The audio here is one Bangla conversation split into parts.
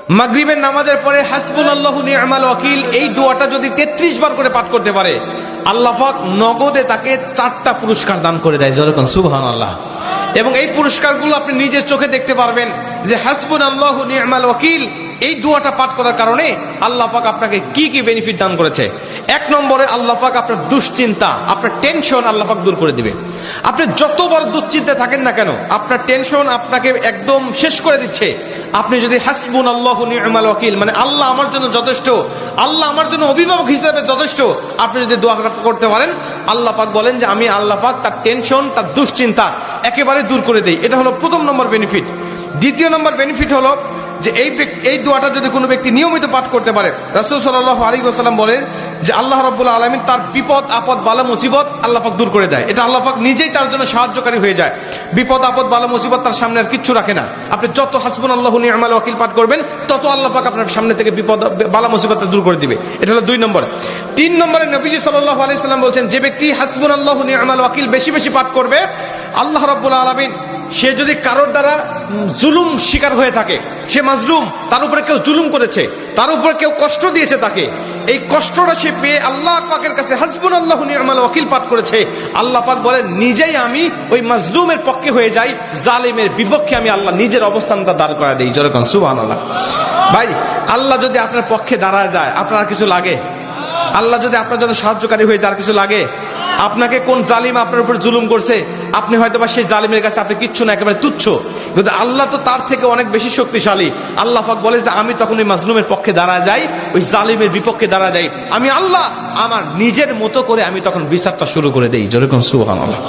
মাগরিবের নামাজের পরে হাসবুনাল্লাহু নি'মাল ওয়াকিল এই দোয়াটা যদি 33 বার করে পাঠ করতে পারে, আল্লাহ পাক নগদে তাকে 4টা পুরস্কার দান করে দেয়। যেরকম সুবহানাল্লাহ। এবং এই পুরস্কারগুলো আপনি নিজের চোখে দেখতে পারবেন যে হাসবুনাল্লাহু নি'মাল ওয়াকিল এই দোয়াটা পাঠ করার কারণে আল্লাহ পাক আপনাকে কি কি বেনিফিট দান করেছে। 1 নম্বরে আল্লাহ পাক আপনার দুশ্চিন্তা, আপনার টেনশন আল্লাহ পাক দূর করে দিবে। আপনি যত বড় দুশ্চিন্তায় থাকেন না কেন, আপনার টেনশন আপনাকে একদম শেষ করে দিচ্ছে। আপনি যদি হাসবুনাল্লাহু নি'মাল ওয়াকিল মানে আল্লাহ আমার জন্য যথেষ্ট, আল্লাহ আমার জন্য অভিভাবক হিসেবে যথেষ্ট, আপনি যদি দোয়া করতে পারেন, আল্লাহ পাক বলেন যে আমি আল্লাহ পাক তার টেনশন, তার দুশ্চিন্তা একেবারে দূর করে দেই। এটা হলো প্রথম নম্বর বেনিফিট। দ্বিতীয় নম্বর বেনিফিট হলো যে এই দোয়াটা যদি কোনো ব্যক্তি নিয়মিত পাঠ করতে পারে, রাসূল সাল্লাল্লাহু আলাইহি ওয়াসাল্লাম বলেন যে আল্লাহ রাব্বুল আলামিন তার বিপদ আপদ বালা মুসিবত আল্লাহ পাক দূর করে দেয়। এটা আল্লাহ পাক নিজেই তার জন্য সাহায্যকারী হয়ে যায়। বিপদ আপদ বালা মুসিবত তার সামনে আর কিচ্ছু রাখে না। আপনি যত হাসবুনাল্লাহু নি'মাল ওয়াকিল পাঠ করবেন, তত আল্লাহ পাক আপনার সামনে থেকে বিপদ বালা মুসিবত দূর করে দিবে। এটা হলো 2 নম্বর। 3 নম্বরে নবীজি সাল্লাল্লাহু আলাইহি ওয়াসাল্লাম বলেন যে ব্যক্তি হাসবুনাল্লাহু নি'মাল ওয়াকিল বেশি বেশি পাঠ করবে, আল্লাহ রাব্বুল আলামিন সে যদি কারোর দ্বারা জুলুম শিকার হয়ে থাকে, সে মাজলুম, তার উপরে কেউ জুলুম করেছে, তার উপরে কেউ কষ্ট দিয়েছে, তাকে এই কষ্টটা সে পেয়ে আল্লাহ পাকের কাছে হাসবুনাল্লাহু নি'মাল ওয়াকিল পাঠ করেছে, আল্লাহ পাক বলেন নিজেই আমি ওই মাজলুমের পক্ষে হয়ে যাই, জালিমের বিপক্ষে আমি আল্লাহ নিজের অবস্থানটা দাঁড় করা দেই। যেরকম সুবহানাল্লাহ। ভাই, আল্লাহ যদি আপনার পক্ষে দাঁড়ায় যায়, আপনার কিছু লাগে? আল্লাহ যদি আপনার জন্য সাহায্যকারী হয়ে যায়, কিছু লাগে? আপনাকে কোন জালিম আপনার উপর জুলুম করছে, আপনি হয়তো বা সেই জালিমের কাছে আপনি কিচ্ছু না, একেবারে তুচ্ছ, কিন্তু আল্লাহ তো তার থেকে অনেক বেশি শক্তিশালী। আল্লাহ পাক বলে যে আমি তখন ওই মাজলুমের পক্ষে দাঁড়া যাই, ওই জালিমের বিপক্ষে দাঁড়া যাই, আমি আল্লাহ আমার নিজের মতো করে আমি তখন বিচারটা শুরু করে দেই। যেরকম সুবহানাল্লাহ।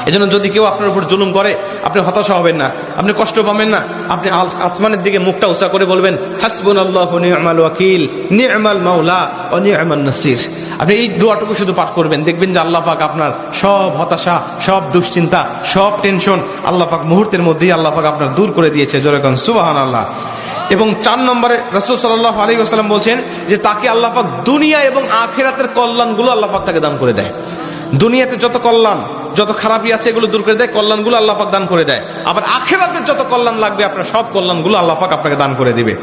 এজন্য যদি কেউ আপনার উপর জুলুম করে, আপনি হতাশা হবেন না, আপনি কষ্ট পাবেন না, আপনি আসমানের দিকে মুখটা উঁচা করে বলবেন হাসবুনাল্লাহু নি'মাল ওয়াকিল নি'মাল মাওলা ওয়া নি'মান নাসির। আপনি এই দোয়াটুকু শুধু পাঠ করবেন, দেখবেন যে আল্লাহ পাক আপনার সব হতাশা, সব দুশ্চিন্তা, সব টেনশন আল্লাহ পাক মুহূর্তের মধ্যেই আল্লাহ পাক আপনার দূর করে দিয়েছে। যেরকম সুবহানাল্লাহ। এবং 4 নম্বরে রাসূল সাল্লাল্লাহু আলাইহি ওয়াসাল্লাম বলছেন যে তাকে আল্লাহ পাক দুনিয়া এবং আখিরাতের কল্যাণগুলো আল্লাহ পাক তাকে দান করে দেয়। দুনিয়াতে যত কল্যাণ, যত খারাপই আছে এগুলো দূর করে দেয়, কল্যাণগুলো আল্লাহ পাক দান করে দেয়। আবার আখিরাতের যত কল্যাণ লাগবে আপনার সব কল্যাণগুলো আল্লাহ পাক আপনাকে দান করে দিবে।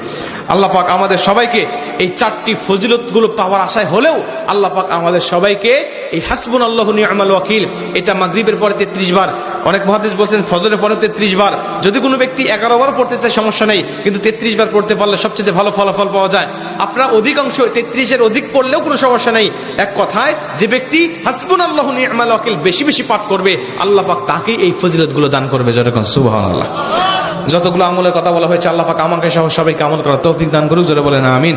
আল্লাহ পাক আমাদের সবাইকে এই 4টি ফজিলতগুলো পাওয়ার আশায় হলেও আল্লাহ পাক আমাদের সবাইকে এই হাসবুনাল্লাহু নি'মাল ওয়াকিল এটা মাগরিবের পরে 33 বার, অনেক মুহাদ্দিস বলেন ফজরের পরে 33 বার, যদি কোনো ব্যক্তি 11 বার পড়তে চায় সমস্যা নেই, কিন্তু 33 বার পড়তে পারলে সবচেয়ে ভালো ফলাফল পাওয়া যায়। আপনারা অধিকাংশ 33-এর অধিক পড়লেও কোনো সমস্যা নেই। এক কথায় যে ব্যক্তি হাসবুনাল্লাহু নি'মাল ওয়াকিল বেশি বেশি পাঠ করবে, আল্লাহ পাক তাকে এই ফজিলতগুলো দান করবে। যেরকম সুবহানাল্লাহ। যতগুলো আমলের কথা বলা হয়েছে, আল্লাহ পাক আমাকে সহ সবাইকে আমল করার তৌফিক দান করুক। জোরে বলেন আমিন।